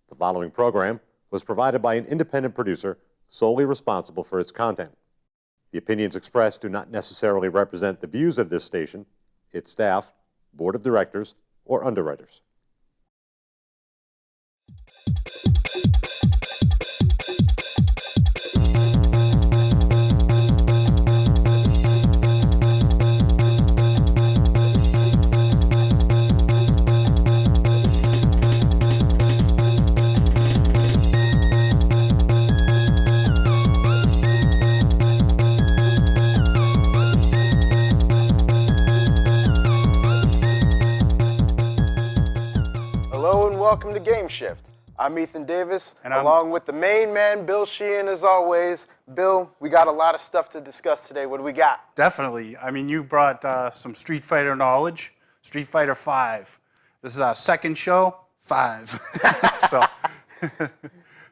The following program was provided by an independent producer solely responsible for its content. The opinions expressed do not necessarily represent the views of this station, its staff, board of directors, or underwriters. Welcome to GameShift. I'm Ethan Davis, and along with the main man, Bill Sheehan, as always. Bill, we got a lot of stuff to discuss today. What do we got? Definitely. I mean, you brought some Street Fighter knowledge. Street Fighter 5. This is our second show, 5.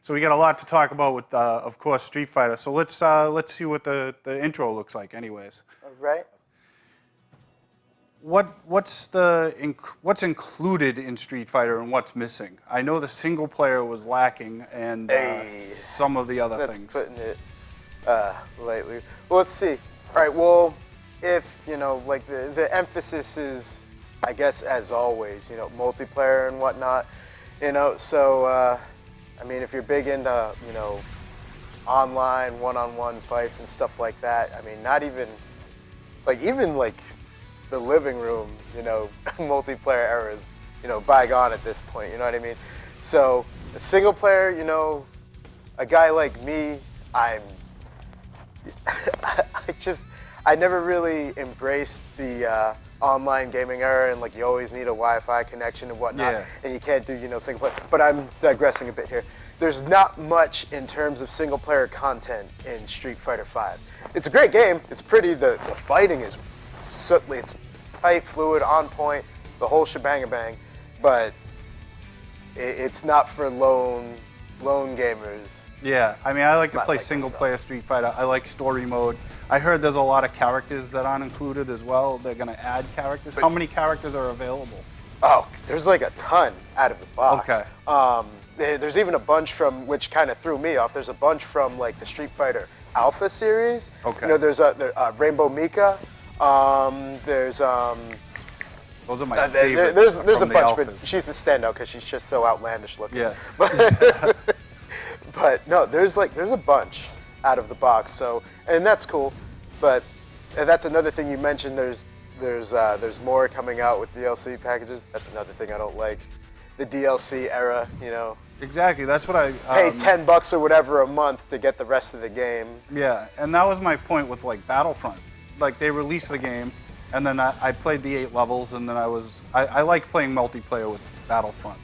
So we got a lot to talk about with, of course, Street Fighter. So let's see what the intro looks like, anyways. All right. What's included in Street Fighter and what's missing? I know the single player was lacking and some of the other things. That's putting it lightly. Well, let's see. All right. Well, if like the emphasis is, I guess, as always, multiplayer and whatnot. So I mean, if you're big into online one-on-one fights and stuff like that, I mean, not even like the living room, multiplayer era is, bygone at this point, you know what I mean? So a single player, a guy like me, I never really embraced the online gaming era, and you always need a Wi-Fi connection and whatnot, and you can't do, single player. But I'm digressing a bit here. There's not much in terms of single player content in Street Fighter 5. It's a great game. It's pretty. The fighting is it's tight, fluid, on point, the whole shebang-a-bang, but it's not for lone gamers. Yeah, I mean, I like to play single-player Street Fighter. I like story mode. I heard there's a lot of characters that aren't included as well. They're going to add characters. How many characters are available? Oh, there's a ton out of the box. Okay. There's even a bunch from, which kind of threw me off, there's a bunch from the Street Fighter Alpha series. Okay. There's Rainbow Mika. There's those are my favorite. There's a bunch, Alphas. but she's the standout because she's just so outlandish looking. Yes. But no, there's a bunch out of the box. So, and that's cool. But that's another thing you mentioned. There's more coming out with DLC packages. That's another thing I don't like. The DLC era, Exactly. That's what I pay $10 or whatever a month to get the rest of the game. Yeah, and that was my point with Battlefront. They released the game, and then I played the 8 levels, and then I like playing multiplayer with Battlefront,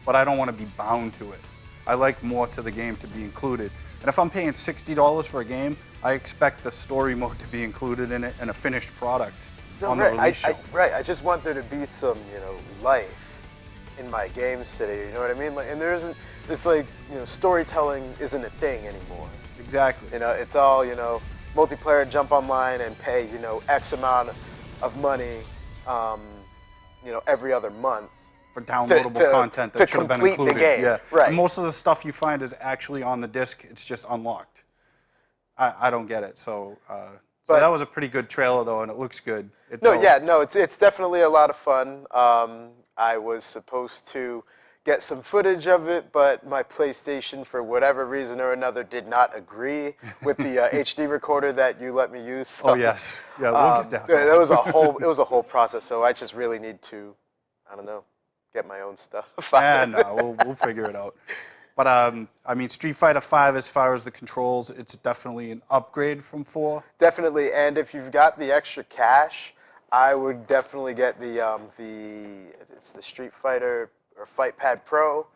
but I don't want to be bound to it. I like more to the game to be included. And if I'm paying $60 for a game, I expect the story mode to be included in it and a finished product on the release shelf. I just want there to be some, life in my games today, you know what I mean? And there isn't, it's storytelling isn't a thing anymore. Exactly. It's all, multiplayer, jump online and pay, X amount of money, every other month. For downloadable content that should have been included. The game. Yeah. Right. And most of the stuff you find is actually on the disc. It's just unlocked. I don't get it. So that was a pretty good trailer though, and it looks good. It's definitely a lot of fun. I was supposed to get some footage of it, but my PlayStation, for whatever reason or another, did not agree with the HD recorder that you let me use. So, oh yes, yeah, we'll get down. It was a whole process. So I just really need to, I don't know, get my own stuff. No, we'll figure it out. But I mean, Street Fighter 5, as far as the controls, it's definitely an upgrade from 4. Definitely, and if you've got the extra cash, I would definitely get it's the Street Fighter or Fight Pad Pro.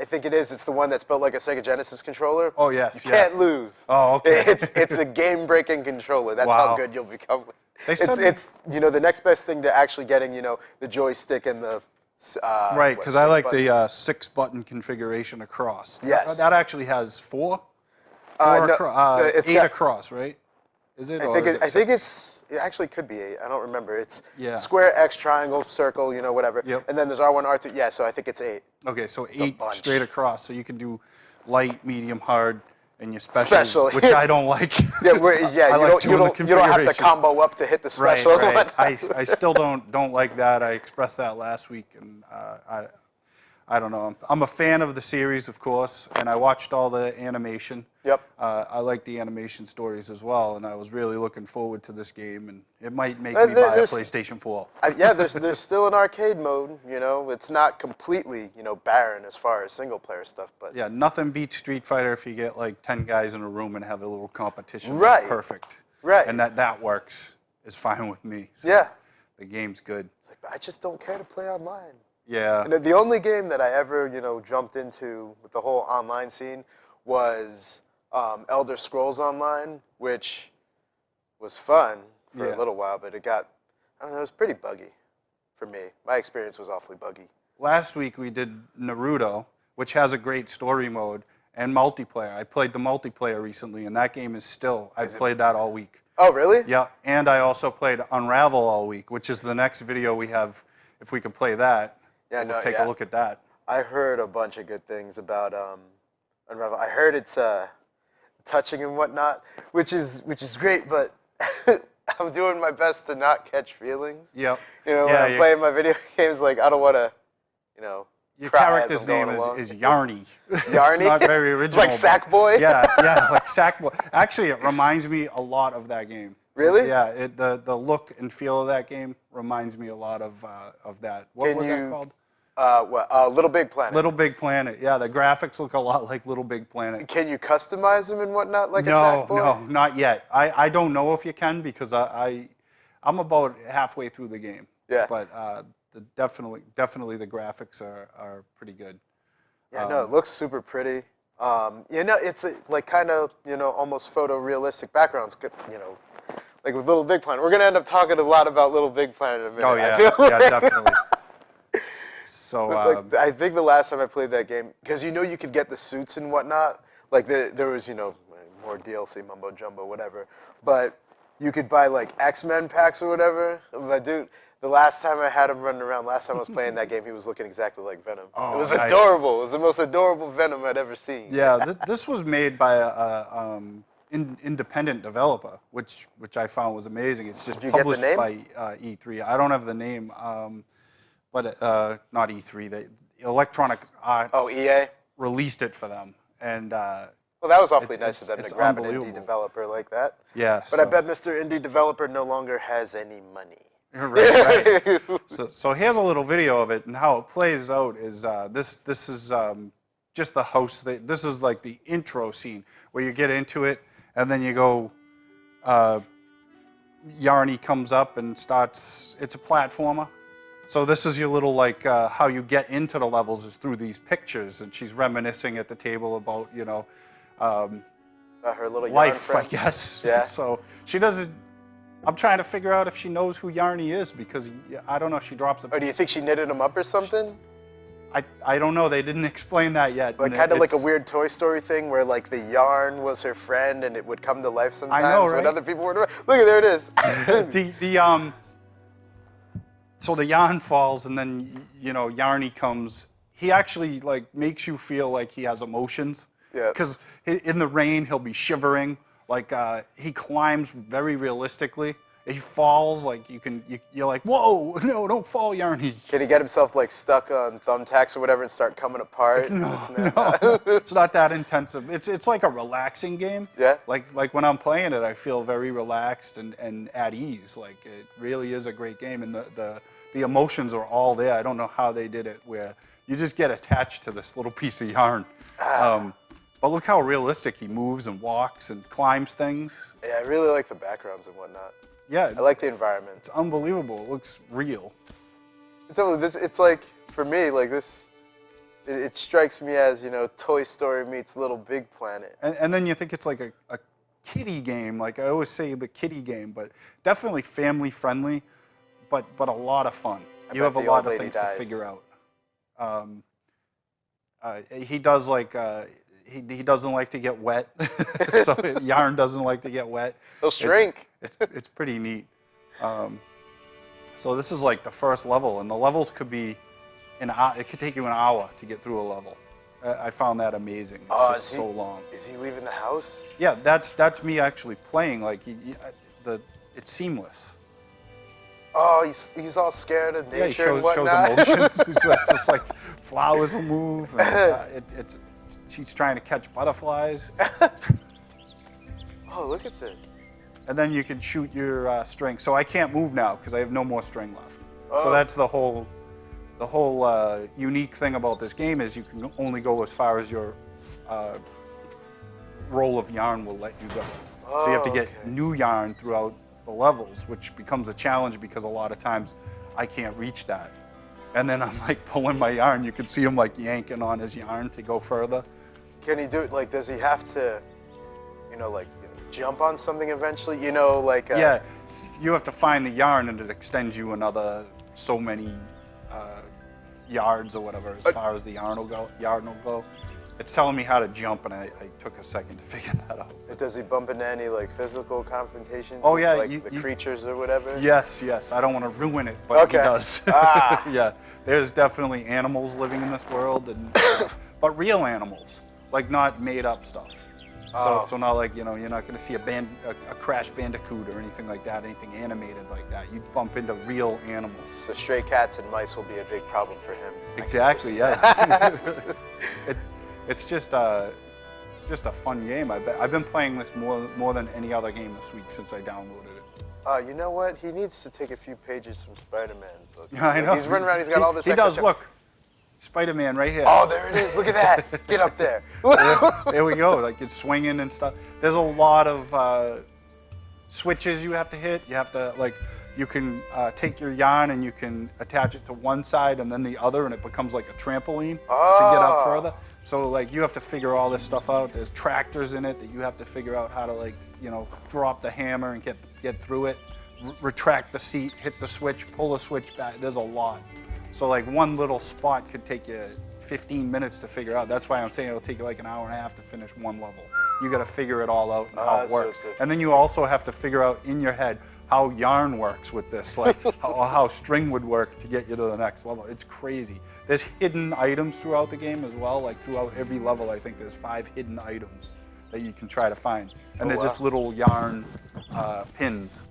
I think it is. It's the one that's built like a Sega Genesis controller. Oh yes, you can't lose. Oh okay. It's a game-breaking controller. That's how good you'll become. It's the next best thing to actually getting the joystick and the right, because I like the 6-button configuration across. Yes. That actually has 4? No, 8 across, right? Is it? I think it actually could be 8. I don't remember. It's square, X, triangle, circle, whatever. Yep. And then there's R1, R2. Yeah, so I think it's 8. Okay, so a 8 bunch. straight across. So you can do light, medium, hard, and your special, which yeah. I don't like. Yeah, I like you doing the don't have to configurations. combo up to hit the Right, special. right. I still don't like that. I expressed that last week, and I don't know. I'm a fan of the series, of course, and I watched all the animation. Yep. I like the animation stories as well, and I was really looking forward to this game, and it might make me buy a PlayStation 4. Yeah, there's still an arcade mode. You know, it's not completely barren as far as single player stuff, but Yeah, nothing beats Street Fighter if you get like 10 guys in a room and have a little competition. Right. That's perfect. Right. And that works. Is fine with me. So yeah, the game's good. it's like, I just don't care to play online. Yeah. And the only game that I ever jumped into with the whole online scene was Elder Scrolls Online, which was fun for a little while, but it got, I don't know, it was pretty buggy for me. My experience was awfully buggy. Last week we did Naruto, which has a great story mode and multiplayer. I played the multiplayer recently, and that game is still, I've played that all week. Oh, really? Yeah, and I also played Unravel all week, which is the next video we have. If we could play that, we'll take a look at that. I heard a bunch of good things about Unravel. I heard it's touching and whatnot, which is great, but I'm doing my best to not catch feelings. Yep. When I'm playing my video games, like I don't want to, Your cry as character's I'm going name along. is Yarny. Yarny? It's not very original. It's like Sackboy? Yeah, like Sackboy. Actually, it reminds me a lot of that game. Really? Yeah, the look and feel of that game reminds me a lot of that. What was that called? Little Big Planet. Little Big Planet. Yeah, the graphics look a lot like Little Big Planet. Can you customize them and whatnot like a No, Sackboy? no, not yet. I don't know if you can because I'm about halfway through the game. Yeah. But definitely the graphics are pretty good. Yeah, no, it looks super pretty. It's like kind of, almost photorealistic backgrounds, like with Little Big Planet. We're going to end up talking a lot about Little Big Planet in a minute. Oh, yeah, I feel like. yeah, definitely. So, I think the last time I played that game, because you could get the suits and whatnot, like there was, more DLC, mumbo jumbo, whatever, but you could buy like X-Men packs or whatever. But dude, the last time I had him running around, last time I was playing that game, he was looking exactly like Venom. Oh, it was nice. adorable. It was the most adorable Venom I'd ever seen. yeah, this was made by a independent developer, which I found was amazing. It's just published by E3. I don't have the name, but not E3. The Electronic Arts. Oh, EA? Released it for them, and well, that was awfully nice of them it's to grab an unbelievable. indie developer like that. Yeah. But I bet Mr. Indie Developer no longer has any money. Right. So here's a little video of it, and how it plays out is this is just the house. This is like the intro scene where you get into it, and then you go. Yarny comes up and starts. It's a platformer. So this is your little like how you get into the levels is through these pictures, and she's reminiscing at the table about Her little life, yarn I guess. Yeah. So she doesn't. I'm trying to figure out if she knows who Yarny is because I don't know. She drops a. Or do you think she knitted him up or something? I don't know. They didn't explain that yet. Like kind of like a weird Toy Story thing where like the yarn was her friend and it would come to life sometimes right? when other people were doing. Look, there it is. So the yarn falls and then Yarny comes. He actually like makes you feel like he has emotions. Yeah. Because in the rain he'll be shivering. Like he climbs very realistically. He falls like you're like, whoa, no, don't fall, Yarny. Can he get himself like stuck on thumbtacks or whatever and start coming apart? No, it's not that intensive. It's like a relaxing game. Yeah. Like when I'm playing it, I feel very relaxed and at ease. Like it really is a great game, and the emotions are all there. I don't know how they did it, where you just get attached to this little piece of yarn. But look how realistic he moves and walks and climbs things. Yeah, I really like the backgrounds and whatnot. Yeah, I like the environment. it's unbelievable. It looks real. It's like for me like this. It strikes me as Toy Story meets Little Big Planet. And then you think it's like a kiddie game. Like I always say, the kiddie game, but definitely family friendly, but a lot of fun. You have a lot of things to figure out. He does like. He doesn't like to get wet, so yarn doesn't like to get wet. He'll shrink. It's pretty neat. So this is like the first level, and the levels could be it could take you an hour to get through a level. I found that amazing. It's just so long. Is he leaving the house? Yeah, that's me actually playing. Like it's seamless. Oh, he's all scared of nature Yeah, he shows and whatnot. emotions. It's just like flowers will move, and she's trying to catch butterflies. Oh, look at this. And then you can shoot your string. So I can't move now because I have no more string left. Oh. So that's the whole unique thing about this game is you can only go as far as your roll of yarn will let you go. So you have to get new yarn throughout the levels, which becomes a challenge because a lot of times I can't reach that. And then I'm like pulling my yarn. You can see him like yanking on his yarn to go further. Can he do it? Like, does he have to, jump on something eventually? Yeah, you have to find the yarn and it extends you another so many yards or whatever as far as the yarn will go. It's telling me how to jump, and I took a second to figure that out. Does he bump into any physical confrontations? Oh yeah, with, the creatures or whatever. Yes. I don't want to ruin it, but he does. Yeah, there's definitely animals living in this world, and but real animals, like not made up stuff. So not like, you're not going to see a Crash Bandicoot or anything like that, anything animated like that. You bump into real animals. So stray cats and mice will be a big problem for him. Exactly, yeah. It's just a fun game. I've been playing this more than any other game this week since I downloaded it. You know what? He needs to take a few pages from Spider-Man book. Yeah, I know. He's running around, he's got all this He extra does, stuff. look. Spider-Man right here. Oh, there it is. Look at that. Get up there. There we go. Like it's swinging and stuff. There's a lot of switches you have to hit. You have to you can take your yarn and you can attach it to one side and then the other, and it becomes like a trampoline to get up further. So you have to figure all this stuff out. There's tractors in it that you have to figure out how to drop the hammer and get through it, retract the seat, hit the switch, pull the switch back. There's a lot. So one little spot could take you 15 minutes to figure out. That's why I'm saying it'll take you like an hour and a half to finish one level. You got to figure it all out and how it works. And then you also have to figure out in your head how yarn works with this, like how string would work to get you to the next level. It's crazy. There's hidden items throughout the game as well. Like throughout every level, I think there's 5 hidden items that you can try to find. And they're just little yarn pins.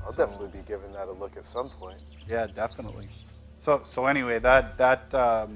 I'll definitely be giving that a look at some point. Yeah, definitely. So anyway, that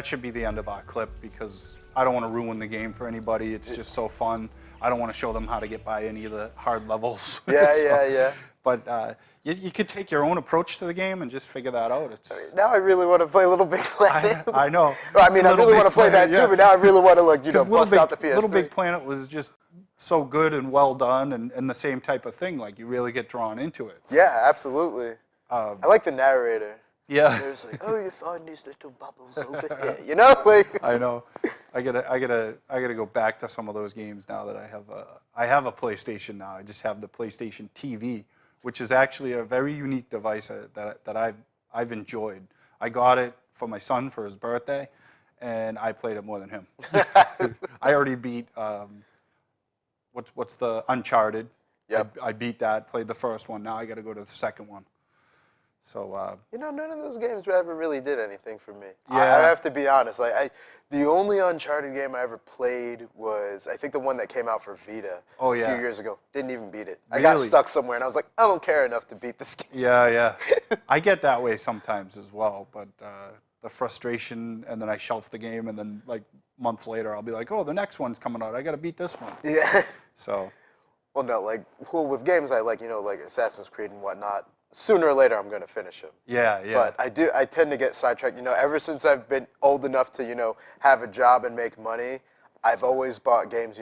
should be the end of our clip because I don't want to ruin the game for anybody. It's just so fun. I don't want to show them how to get by any of the hard levels. Yeah. But you could take your own approach to the game and just figure that out. Now I really want to play Little Big Planet. I know. Well, I mean, I really want to play that too, but now I really want to bust out the PS3. Little Big Planet was just so good and well done, and the same type of thing. Like you really get drawn into it. So. Yeah, absolutely. I like the narrator. Yeah. There's you find these little bubbles over here, I know. I gotta go back to some of those games now that I have a PlayStation now. I just have the PlayStation TV, which is actually a very unique device that I've enjoyed. I got it for my son for his birthday, and I played it more than him. I already beat what's the Uncharted. Yep. I beat that. Played the first one. Now I got to go to the second one. So none of those games ever really did anything for me. Yeah. I have to be honest. The only Uncharted game I ever played was I think the one that came out for Vita a few years ago. Didn't even beat it. I got stuck somewhere and I was like, I don't care enough to beat this game. Yeah. I get that way sometimes as well, but the frustration, and then I shelf the game, and then months later I'll be like, oh, the next one's coming out. I got to beat this one. Yeah. So. Well, no, with games I like, like Assassin's Creed and whatnot. Sooner or later, I'm going to finish them. Yeah. But I tend to get sidetracked. Ever since I've been old enough to, have a job and make money, I've always bought games,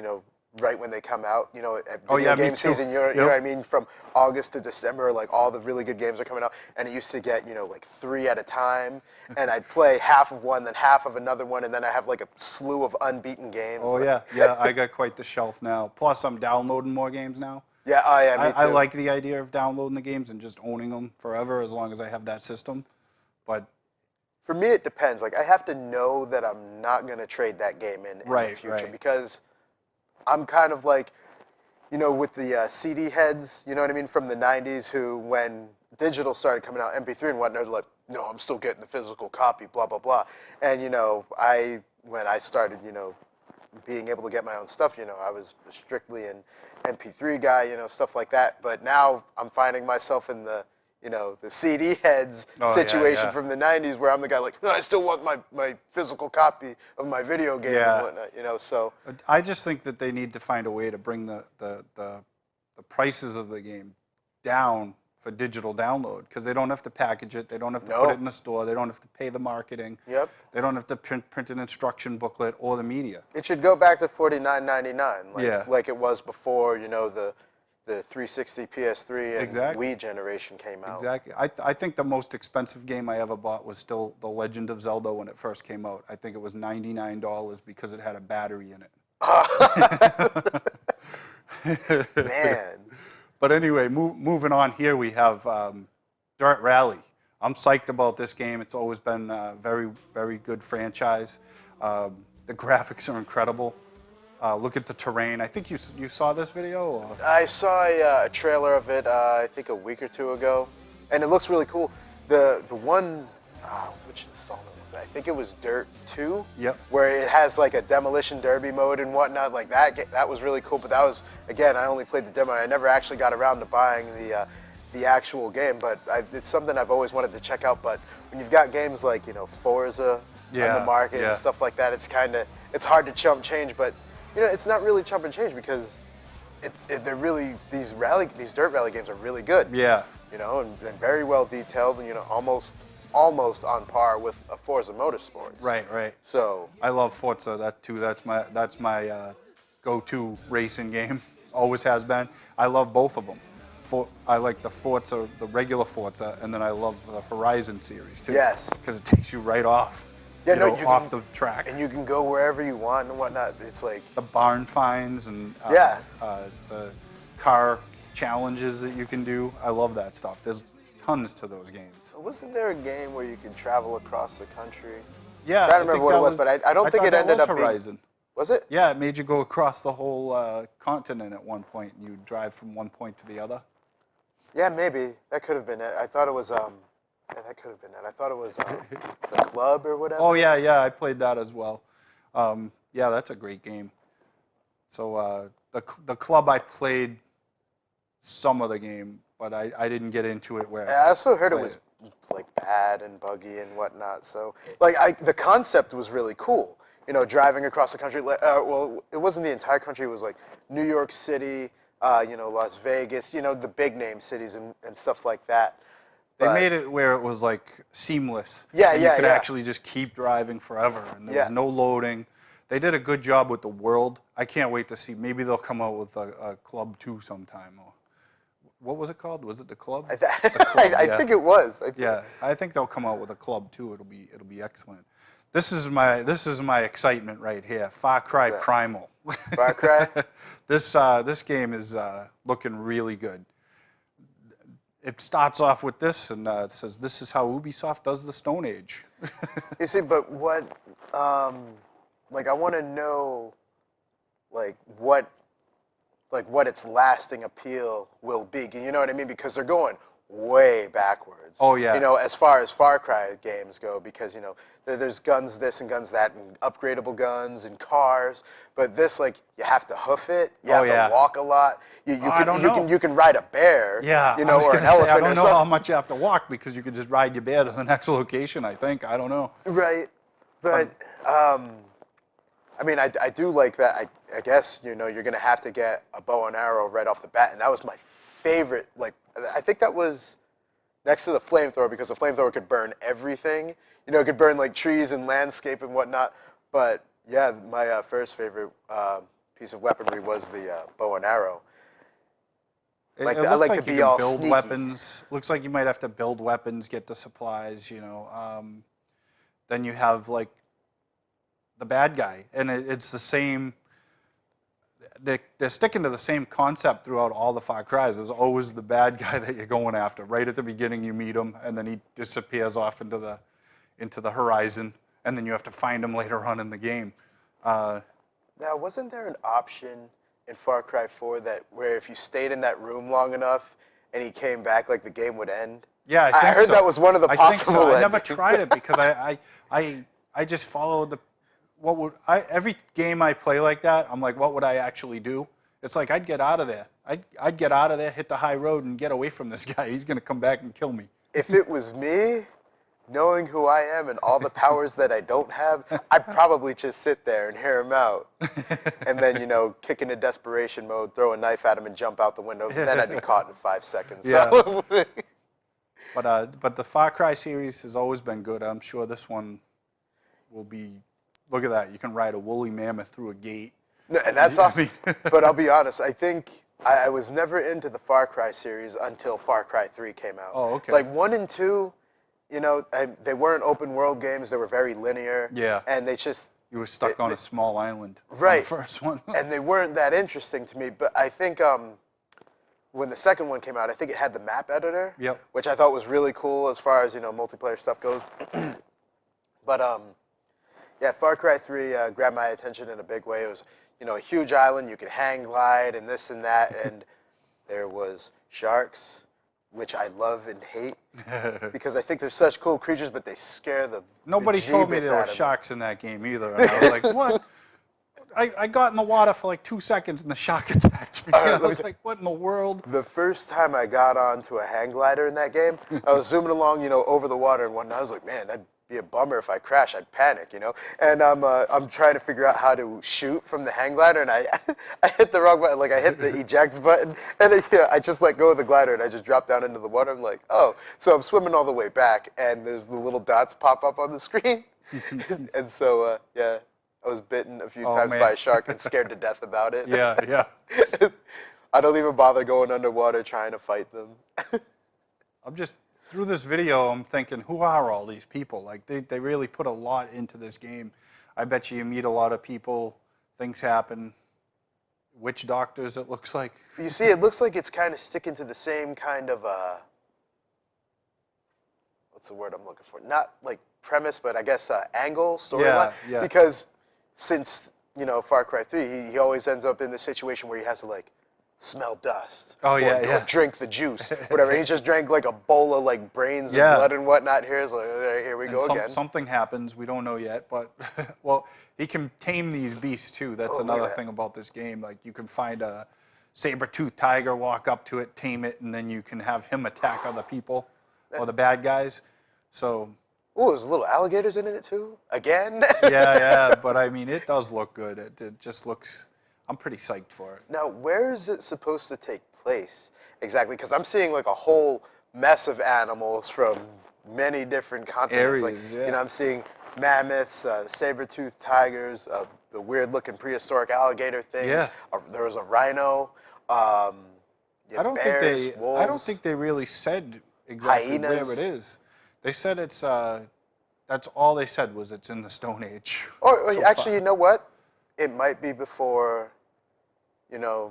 right when they come out. At game season, you know what I mean? From August to December, all the really good games are coming out. And I used to get, 3 at a time. And I'd play half of one, then half of another one, and then I have a slew of unbeaten games. Oh, yeah. I got quite the shelf now. Plus, I'm downloading more games now. Yeah, me too. I like the idea of downloading the games and just owning them forever as long as I have that system. But for me, it depends. I have to know that I'm not going to trade that game in the future because I'm kind of with the CD heads, you know what I mean, from the 90s who, when digital started coming out, MP3 and whatnot, they're like, no, I'm still getting the physical copy, blah, blah, blah. And, when I started, being able to get my own stuff, I was strictly an MP3 guy, stuff like that. But now I'm finding myself in the, the CD heads situation from the 90s where I'm the guy like, no, I still want my physical copy of my video game and whatnot, so. I just think that they need to find a way to bring the prices of the game down for digital download, because they don't have to package it, they don't have to put it in the store, they don't have to pay the marketing, they don't have to print an instruction booklet or the media. It should go back to $49.99, like it was before, the 360 PS3 and Wii generation came out. Exactly. I think the most expensive game I ever bought was still The Legend of Zelda when it first came out. I think it was $99 because it had a battery in it. Man. But anyway, moving on here, we have Dirt Rally. I'm psyched about this game. It's always been a very, very good franchise. The graphics are incredible. Look at the terrain. I think you saw this video? Or? I saw a trailer of it, I think a week or two ago, and it looks really cool. The one, which installment was that? I think it was Dirt 2, where it has like a demolition derby mode and whatnot. Like that was really cool. But that was, again, I only played the demo. I never actually got around to buying the actual game. But it's something I've always wanted to check out. But when you've got games like Forza on the market and stuff like that, it's hard to chump change. But it's not really chump and change because they're really these dirt rally games are really good. Yeah. And very well detailed, and almost on par with a Forza Motorsports. Right. So I love Forza. That too. That's my go-to racing game. Always has been. I love both of them. I like the Forza, the regular Forza, and then I love the Horizon series too. Yes. Because it takes you right off. Off the track. And you can go wherever you want and whatnot. It's like the barn finds and the car challenges that you can do. I love that stuff. There's tons to those games. Wasn't there a game where you could travel across the country? Yeah, I don't remember what it was, but I don't think it ended up Horizon. being. Was it? Yeah, it made you go across the whole continent at one point, and you drive from one point to the other. Yeah, maybe that could have been it. I thought it was. Yeah, that could have been it. I thought it was the club or whatever. Oh yeah, I played that as well. Yeah, that's a great game. So the club, I played some of the game, but I didn't get into it where. I also heard it was like bad and buggy and whatnot. So the concept was really cool. Driving across the country. Well, it wasn't the entire country. It was like New York City, Las Vegas, the big name cities and stuff like that. They made it where it was like seamless. Yeah, and you could actually just keep driving forever, and there was no loading. They did a good job with the world. I can't wait to see. Maybe they'll come out with a Club 2 sometime. Or what was it called? Was it the Club? I think it was. I think they'll come out with a Club 2. It'll be excellent. This is my excitement right here. Far Cry Primal. Far Cry. This game is looking really good. It starts off with this, and it says, "This is how Ubisoft does the Stone Age." You see, but what, I want to know, what its lasting appeal will be. You know what I mean? Because they're going way backwards. Oh yeah. As far as Far Cry games go, because there's guns this and guns that, and upgradable guns and cars. But this, you have to hoof it. You have to walk a lot. You can ride a bear. Yeah. Or an elephant. I don't know how much you have to walk because you could just ride your bear to the next location. I think. I don't know. Right. But I do like that. I guess you're gonna have to get a bow and arrow right off the bat, and that was my favorite. I think that was next to the flamethrower because the flamethrower could burn everything. It could burn trees and landscape and whatnot. But yeah, my first favorite piece of weaponry was the bow and arrow. It looks like you can build weapons. Looks like you might have to build weapons, get the supplies. Then you have the bad guy, and it's the same. They're sticking to the same concept throughout all the Far Cries. There's always the bad guy that you're going after. Right at the beginning, you meet him, and then he disappears off into the horizon, and then you have to find him later on in the game. Now, wasn't there an option in Far Cry 4 where if you stayed in that room long enough and he came back, the game would end? Yeah, I think I heard so. that was one of the I possible think so. I never endings. tried it because I just followed the every game I play like that, I'm like, what would I actually do? It's like I'd get out of there. I'd get out of there, hit the high road, and get away from this guy. He's gonna come back and kill me. If it was me, knowing who I am and all the powers that I don't have, I'd probably just sit there and hear him out. And then, kick into desperation mode, throw a knife at him and jump out the window. Then I'd be caught in 5 seconds. Yeah. So. But the Far Cry series has always been good. I'm sure this one will be. Look at that! You can ride a woolly mammoth through a gate. No, and that's awesome. But I'll be honest, I think I was never into the Far Cry series until Far Cry 3 came out. Oh, okay. Like 1 and 2, they weren't open world games. They were very linear. Yeah. And they just... You were stuck on a small island. Right. On the first one. And they weren't that interesting to me. But I think when the second one came out, I think it had the map editor. Yep. Which I thought was really cool as far as, multiplayer stuff goes. But, yeah, Far Cry 3 grabbed my attention in a big way. It was, a huge island. You could hang glide and this and that. And there was sharks, which I love and hate because I think they're such cool creatures, but they scare the Nobody told me bejeebus there were out of me. sharks in that game either. And I was like, what? I got in the water for like 2 seconds and the shark attacked me. right, I was like, what in the world? The first time I got onto a hang glider in that game, I was zooming along, over the water, and one night I was like, man, that'd be a bummer if I crash. I'd panic, And I'm trying to figure out how to shoot from the hang glider, and I hit the wrong button. Like I hit the eject button, and I just let go of the glider, and I just dropped down into the water. I'm like, oh, so I'm swimming all the way back, and there's the little dots pop up on the screen, and so yeah. I was bitten a few times by a shark and scared to death about it. Yeah. I don't even bother going underwater trying to fight them. I'm just, through this video, I'm thinking, who are all these people? Like, they really put a lot into this game. I bet you meet a lot of people, things happen. Witch doctors, it looks like. You see, it looks like it's kind of sticking to the same kind of, what's the word I'm looking for? Not like premise, but I guess angle, storyline. Yeah. Because since, Far Cry 3, he always ends up in the situation where he has to, like, smell dust. Oh, yeah, or drink the juice, whatever. He just drank, like, a bowl of, like, brains and blood and whatnot. Here's, like, here we go again. Something happens, we don't know yet, but, well, he can tame these beasts, too. That's another thing about this game. Like, you can find a saber-toothed tiger, walk up to it, tame it, and then you can have him attack other people or the bad guys. So... Oh, there's little alligators in it too? Again? yeah, but I mean, it does look good. It just looks, I'm pretty psyched for it. Now, where is it supposed to take place exactly? Because I'm seeing like a whole mess of animals from many different continents. Areas, like, yeah. I'm seeing mammoths, saber-toothed tigers, the weird-looking prehistoric alligator things. Yeah. There was a rhino. I don't bears, wolves. I don't think they really said exactly hyenas. where it is. They said it's, that's all they said was it's in the Stone Age. Or so actually, far. you know what? It might be before,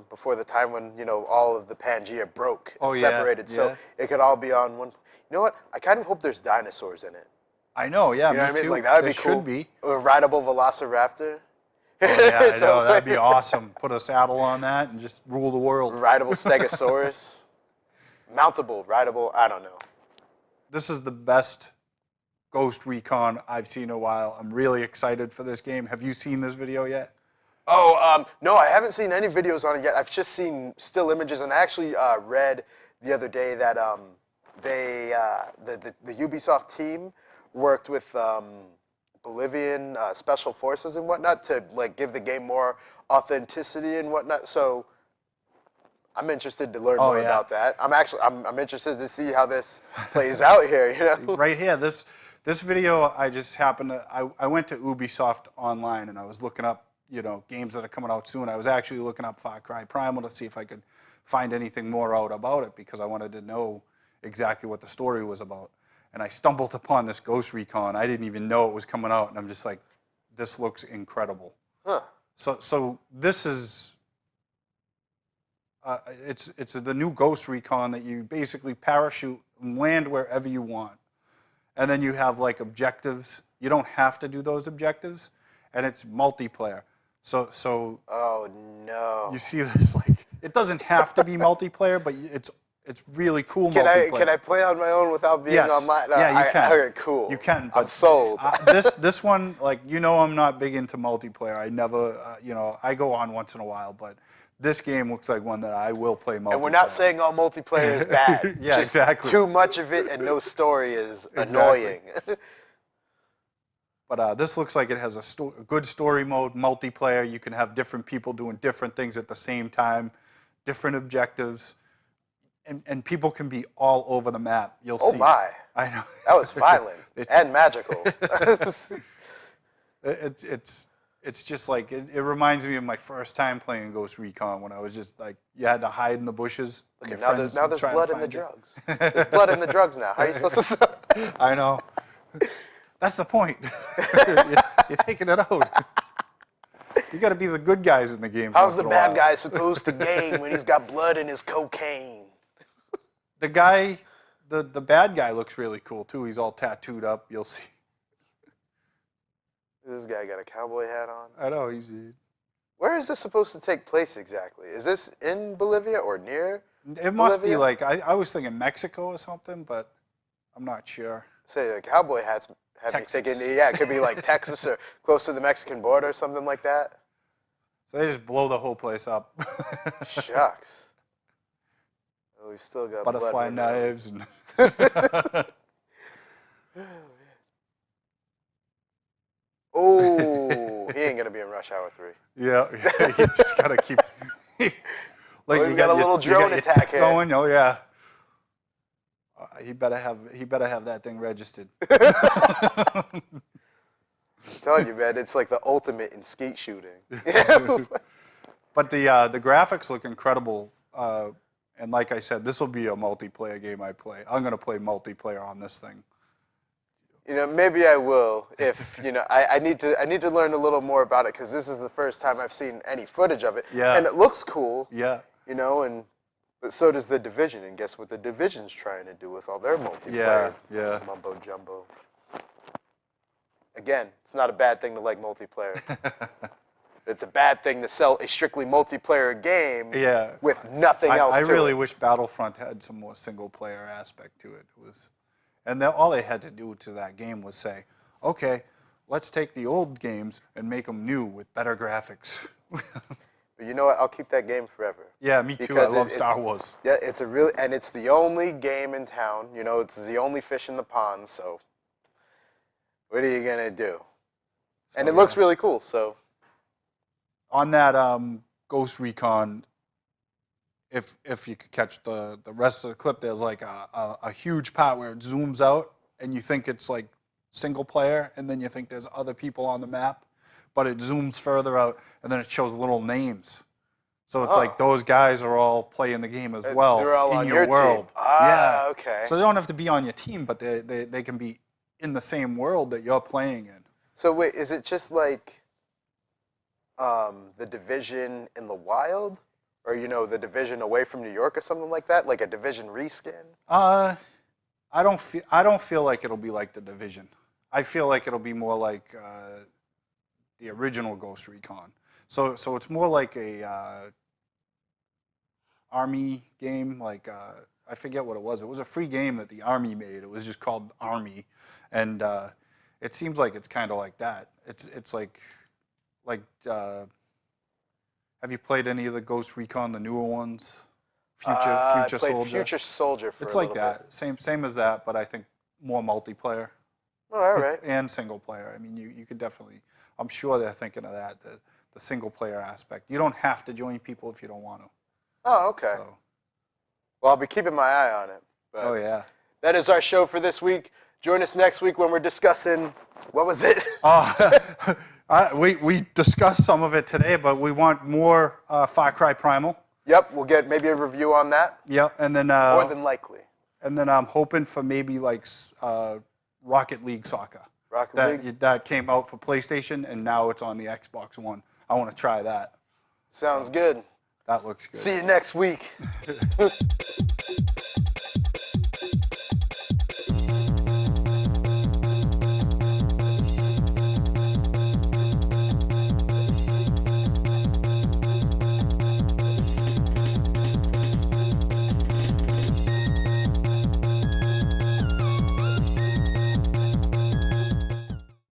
before the time when, all of the Pangea broke and separated. So it could all be on one. You know what? I kind of hope there's dinosaurs in it. I know, yeah, You know me what I mean? too. Like, that would There be cool. should be. A rideable velociraptor. Oh, yeah, I So- know, that'd be awesome. Put a saddle on that and just rule the world. Rideable stegosaurus. Mountable, rideable, I don't know. This is the best Ghost Recon I've seen in a while. I'm really excited for this game. Have you seen this video yet? Oh, no, I haven't seen any videos on it yet. I've just seen still images, and I actually read the other day that the Ubisoft team worked with Bolivian special forces and whatnot to like give the game more authenticity and whatnot. So I'm interested to learn more about that. I'm interested to see how this plays out here. Right here, this video, I just happened to, I went to Ubisoft online and I was looking up, games that are coming out soon. I was actually looking up Far Cry Primal to see if I could find anything more out about it because I wanted to know exactly what the story was about. And I stumbled upon this Ghost Recon. I didn't even know it was coming out, and I'm just like, this looks incredible. Huh. So this is, it's the new Ghost Recon that you basically parachute and land wherever you want. And then you have like objectives. You don't have to do those objectives, and it's multiplayer. So Oh no. you see this, like, it doesn't have to be multiplayer, but It's really cool Can multiplayer. I play on my own without being Yes. online? Yeah, you can. Okay, cool. You can. I'm sold. This one, like, I'm not big into multiplayer. I never, I go on once in a while, but this game looks like one that I will play multiplayer. And we're not saying all multiplayer is bad. Yeah, Just exactly. Too much of it and no story is annoying. But this looks like it has a good story mode, multiplayer. You can have different people doing different things at the same time, different objectives, and people can be all over the map. You'll see. Oh my! I know. That was violent and magical. It's just like it reminds me of my first time playing Ghost Recon when I was just like you had to hide in the bushes. Okay, now there's blood in the drugs. There's blood in the drugs now. How are you supposed to stop? I know. That's the point. You're taking it out. You got to be the good guys in the game. How's the bad guy supposed to gain when he's got blood in his cocaine? The guy, the bad guy looks really cool too. He's all tattooed up. You'll see. This guy got a cowboy hat on. I know Where is this supposed to take place exactly? Is this in Bolivia or near? It must be Bolivia? like I was thinking Mexico or something, but I'm not sure. Say the cowboy hats had me Texas. thinking, yeah, it could be like Texas or close to the Mexican border or something like that. So they just blow the whole place up. Shucks. Oh, we've still got Butterfly blood knives and. Oh, he ain't gonna be in Rush Hour 3. Yeah, you just gotta keep. Like you we got a little drone your attack tech here. going. Oh yeah. He better have that thing registered. I'm telling you, man, it's like the ultimate in skeet shooting. But the graphics look incredible, and like I said, this will be a multiplayer game I play. I'm gonna play multiplayer on this thing. Maybe I will if I need to learn a little more about it because this is the first time I've seen any footage of it. Yeah. And it looks cool. Yeah. But so does the Division, and guess what the Division's trying to do with all their multiplayer Yeah. mumbo jumbo. Again, it's not a bad thing to like multiplayer. It's a bad thing to sell a strictly multiplayer game with nothing else I to really it. wish Battlefront had some more single player aspect to it. All they had to do to that game was say, okay, let's take the old games and make them new with better graphics. But you know what? I'll keep that game forever. Yeah, me too. Because I love Star Wars. Yeah, it's the only game in town. It's the only fish in the pond. So, what are you gonna do? And it looks really cool. So, on that Ghost Recon, if you could catch the rest of the clip, there's like a huge part where it zooms out, and you think it's like single player, and then you think there's other people on the map. But it zooms further out, and then it shows little names. So it's like those guys are all playing the game as well. They're all in on your world. team. Ah, okay. So they don't have to be on your team, but they can be in the same world that you're playing in. So wait, is it just like the Division in the wild? Or, the Division away from New York or something like that? Like a Division reskin? I don't feel like it'll be like the Division. I feel like it'll be more like the original Ghost Recon. So it's more like a Army game. Like I forget what it was. It was a free game that the Army made. It was just called Army, and it seems like it's kind of like that. It's like. Have you played any of the Ghost Recon, the newer ones? Future Soldier. Future Soldier for It's a like little that. Same as that, but I think more multiplayer. Oh, all right. And single player. I mean, you could definitely. I'm sure they're thinking of that, the single player aspect. You don't have to join people if you don't want to. Oh, okay. So. Well, I'll be keeping my eye on it. But Oh yeah. that is our show for this week. Join us next week when we're discussing, what was it? We discussed some of it today, but we want more Far Cry Primal. Yep, we'll get maybe a review on that. Yeah, and then More than likely. And then I'm hoping for maybe like Rocket League Soccer. Rocket League? That came out for PlayStation, and now it's on the Xbox One. I want to try that. Sounds good. That looks good. See you next week.